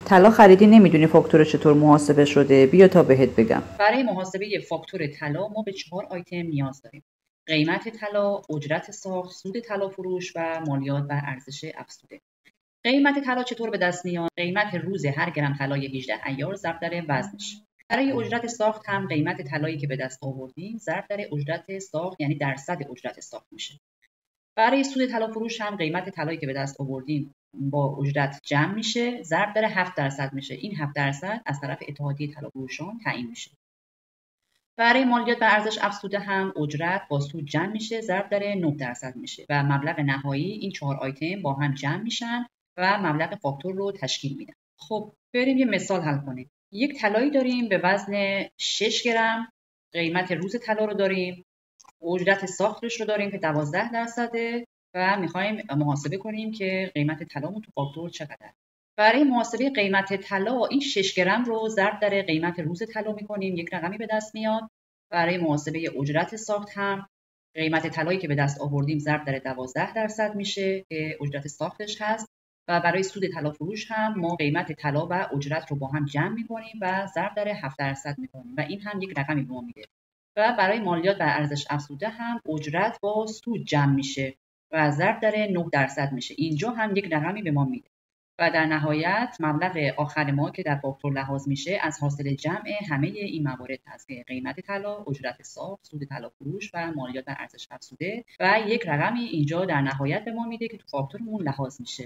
طلا خریدی نمیدونی فاکتور چطور محاسبه شده، بیا تا بهت بگم. برای محاسبه فاکتور طلا ما به 4 آیتم نیاز داریم: قیمت طلا، اجرت ساخت، سود طلا فروش و مالیات بر ارزش افزوده. قیمت طلا چطور به دست میاد؟ قیمت روز هر گرم طلای 18 عیار ضرب در وزنش. برای اجرت ساخت هم قیمت طلایی که به دست آوردیم ضرب در اجرت ساخت، یعنی درصد اجرت ساخت میشه. برای سود طلا فروش هم قیمت طلایی که به دست آوردیم با اجرت جمع میشه ضرب در 7% میشه. این 7% از طرف اتحادیه طلافروشان تعیین میشه. برای مالیات بر ارزش افزوده هم اجرت با سود جمع میشه ضرب در 9% میشه و مبلغ نهایی این 4 آیتم با هم جمع میشن و مبلغ فاکتور رو تشکیل میدن. خب بریم یه مثال حل کنیم. یک طلایی داریم به وزن 6 گرم، قیمت روز طلا رو داریم، اجرت ساختش رو داریم که 12% و میخوایم محاسبه کنیم که قیمت طلامون تو فاکتور چقدر. برای محاسبه قیمت طلا این 6 گرم رو ضرب در قیمت روز طلا میکنیم، یک رقمی به دست میاد. برای محاسبه اجرت ساخت هم قیمت طلایی که به دست آوردیم ضرب در 12% میشه که اجرت ساختش هست و برای سود طلا فروش هم ما قیمت طلا و اجرت رو با هم جمع میکنیم و ضرب در 7% میکنیم و این هم یک رقمی به ما میده. و برای مالیات بر ارزش افزوده هم اجرت با سود جمع میشه و ضرب در 9% میشه. اینجا هم یک رقمی به ما میده. و در نهایت مبلغ آخر ما که در فاکتور لحاظ میشه از حاصل جمع همه این موارد هست که قیمت طلا، اجرت ساخت، سود طلا فروش و مالیات بر ارزش افزوده و یک رقمی اینجا در نهایت به ما میده که تو فاکتورمون لحاظ میشه.